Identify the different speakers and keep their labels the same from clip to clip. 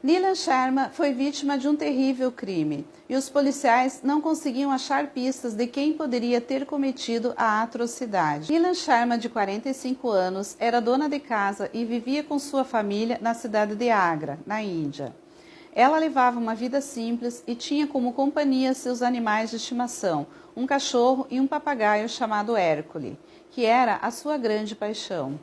Speaker 1: Nilan Sharma foi vítima de um terrível crime e os policiais não conseguiam achar pistas de quem poderia ter cometido a atrocidade. Nilan Sharma, de 45 anos, era dona de casa e vivia com sua família na cidade de Agra, na Índia. Ela levava uma vida simples e tinha como companhia seus animais de estimação, um cachorro e um papagaio chamado Hércules, que era a sua grande paixão.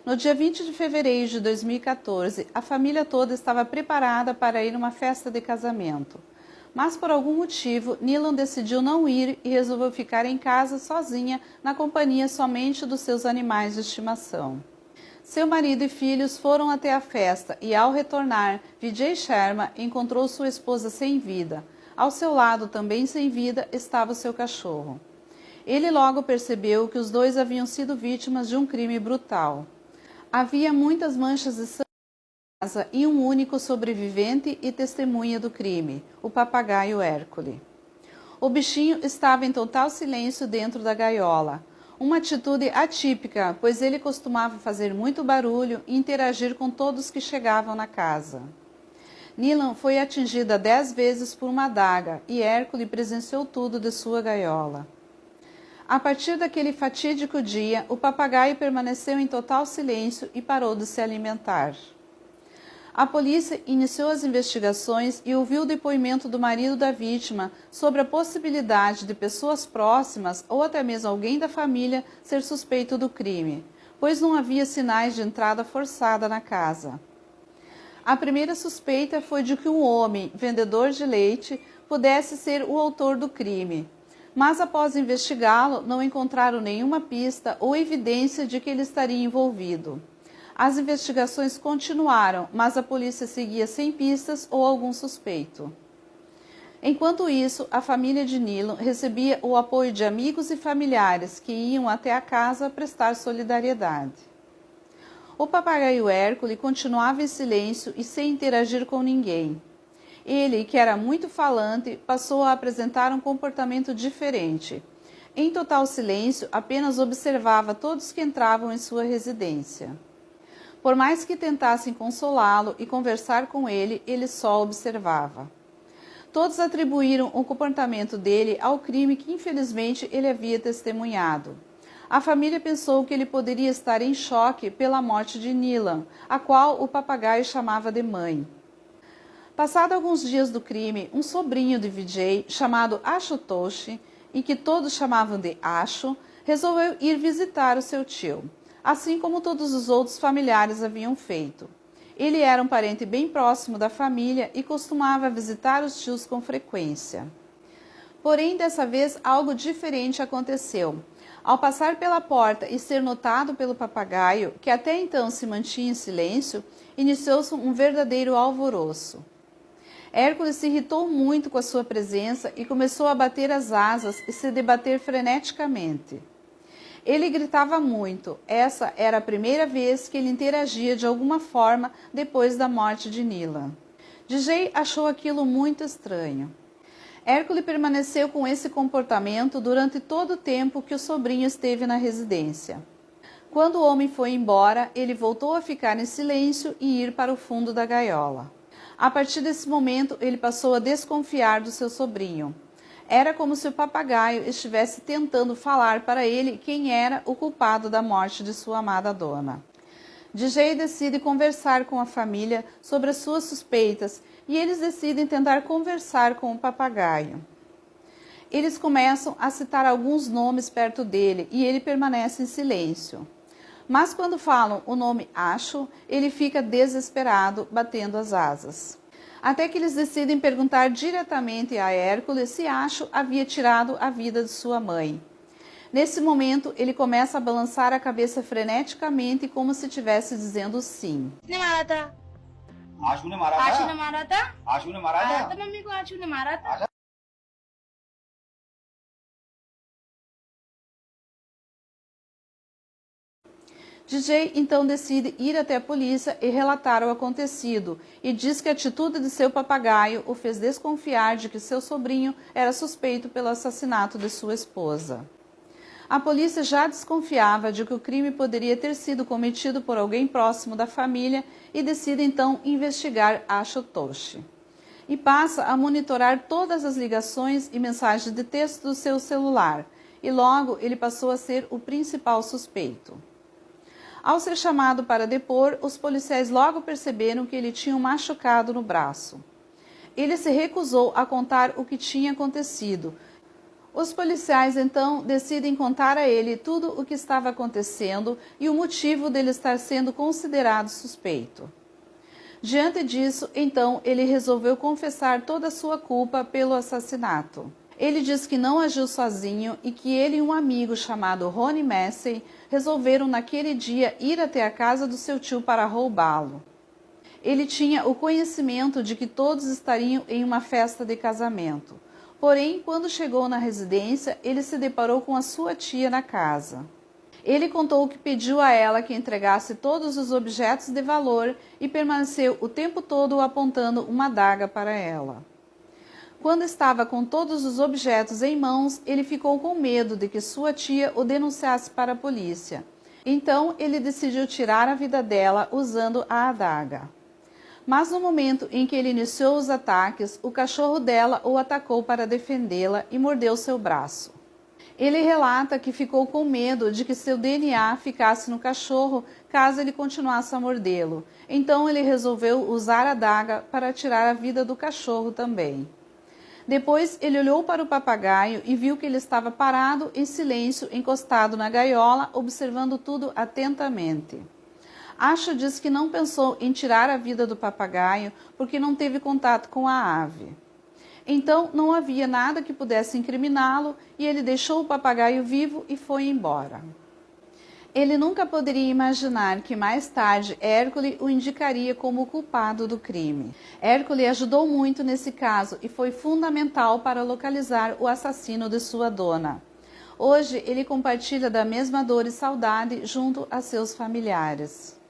Speaker 1: No dia 20 de fevereiro de 2014, a família toda estava preparada para ir a uma festa de casamento. Mas por algum motivo, Nilan decidiu não ir e resolveu ficar em casa sozinha, na companhia somente dos seus animais de estimação. Seu marido e filhos foram até a festa e, ao retornar, Vijay Sharma encontrou sua esposa sem vida. Ao seu lado, também sem vida, estava o seu cachorro. Ele logo percebeu que os dois haviam sido vítimas de um crime brutal. Havia muitas manchas de sangue na casa e um único sobrevivente e testemunha do crime, o papagaio Hércules. O bichinho estava em total silêncio dentro da gaiola, uma atitude atípica, pois ele costumava fazer muito barulho e interagir com todos que chegavam na casa. Nilan foi atingida 10 vezes por uma adaga e Hércules presenciou tudo de sua gaiola. A partir daquele fatídico dia, o papagaio permaneceu em total silêncio e parou de se alimentar. A polícia iniciou as investigações e ouviu o depoimento do marido da vítima sobre a possibilidade de pessoas próximas ou até mesmo alguém da família ser suspeito do crime, pois não havia sinais de entrada forçada na casa. A primeira suspeita foi de que um homem, vendedor de leite, pudesse ser o autor do crime. Mas após investigá-lo, não encontraram nenhuma pista ou evidência de que ele estaria envolvido. As investigações continuaram, mas a polícia seguia sem pistas ou algum suspeito. Enquanto isso, a família de Nilan recebia o apoio de amigos e familiares que iam até a casa prestar solidariedade. O papagaio Hércules continuava em silêncio e sem interagir com ninguém. Ele, que era muito falante, passou a apresentar um comportamento diferente. Em total silêncio, apenas observava todos que entravam em sua residência. Por mais que tentassem consolá-lo e conversar com ele, ele só observava. Todos atribuíram o comportamento dele ao crime que infelizmente ele havia testemunhado. A família pensou que ele poderia estar em choque pela morte de Nilan, a qual o papagaio chamava de mãe. Passado alguns dias do crime, um sobrinho de Vijay, chamado Ashutosh, e que todos chamavam de Ashu, resolveu ir visitar o seu tio, assim como todos os outros familiares haviam feito. Ele era um parente bem próximo da família e costumava visitar os tios com frequência. Porém, dessa vez, algo diferente aconteceu. Ao passar pela porta e ser notado pelo papagaio, que até então se mantinha em silêncio, iniciou-se um verdadeiro alvoroço. Hércules se irritou muito com a sua presença e começou a bater as asas e se debater freneticamente. Ele gritava muito. Essa era a primeira vez que ele interagia de alguma forma depois da morte de Nilan. Vijay achou aquilo muito estranho. Hércules permaneceu com esse comportamento durante todo o tempo que o sobrinho esteve na residência. Quando o homem foi embora, ele voltou a ficar em silêncio e ir para o fundo da gaiola. A partir desse momento, ele passou a desconfiar do seu sobrinho. Era como se o papagaio estivesse tentando falar para ele quem era o culpado da morte de sua amada dona. Vijay decide conversar com a família sobre as suas suspeitas e eles decidem tentar conversar com o papagaio. Eles começam a citar alguns nomes perto dele e ele permanece em silêncio. Mas quando falam o nome Ashu, ele fica desesperado, batendo as asas. Até que eles decidem perguntar diretamente a Hércules se Ashu havia tirado a vida de sua mãe. Nesse momento, ele começa a balançar a cabeça freneticamente, como se estivesse dizendo sim.
Speaker 2: आशु ने मारा था?
Speaker 3: आशु ने मारा था?
Speaker 2: आशु ने मारा
Speaker 3: आया
Speaker 2: था?
Speaker 3: था मम्मी को आशु ने मारा था?
Speaker 1: Vijay então decide ir até a polícia e relatar o acontecido e diz que a atitude de seu papagaio o fez desconfiar de que seu sobrinho era suspeito pelo assassinato de sua esposa. A polícia já desconfiava de que o crime poderia ter sido cometido por alguém próximo da família e decide então investigar Ashutoshi. E passa a monitorar todas as ligações e mensagens de texto do seu celular, e logo ele passou a ser o principal suspeito. Ao ser chamado para depor, os policiais logo perceberam que ele tinha um machucado no braço. Ele se recusou a contar o que tinha acontecido. Os policiais então decidem contar a ele tudo o que estava acontecendo e o motivo dele estar sendo considerado suspeito. Diante disso, então, ele resolveu confessar toda a sua culpa pelo assassinato. Ele diz que não agiu sozinho e que ele e um amigo chamado Ronnie Massey resolveram naquele dia ir até a casa do seu tio para roubá-lo. Ele tinha o conhecimento de que todos estariam em uma festa de casamento. Porém, quando chegou na residência, ele se deparou com a sua tia na casa. Ele contou que pediu a ela que entregasse todos os objetos de valor e permaneceu o tempo todo apontando uma adaga para ela. Quando estava com todos os objetos em mãos, ele ficou com medo de que sua tia o denunciasse para a polícia. Então, ele decidiu tirar a vida dela usando a adaga. Mas no momento em que ele iniciou os ataques, o cachorro dela o atacou para defendê-la e mordeu seu braço. Ele relata que ficou com medo de que seu DNA ficasse no cachorro caso ele continuasse a mordê-lo. Então ele resolveu usar a adaga para tirar a vida do cachorro também. Depois ele olhou para o papagaio e viu que ele estava parado em silêncio, encostado na gaiola, observando tudo atentamente. Ashu diz que não pensou em tirar a vida do papagaio porque não teve contato com a ave. Então não havia nada que pudesse incriminá-lo e ele deixou o papagaio vivo e foi embora. Ele nunca poderia imaginar que mais tarde Hércules o indicaria como o culpado do crime. Hércules ajudou muito nesse caso e foi fundamental para localizar o assassino de sua dona. Hoje ele compartilha da mesma dor e saudade junto a seus familiares.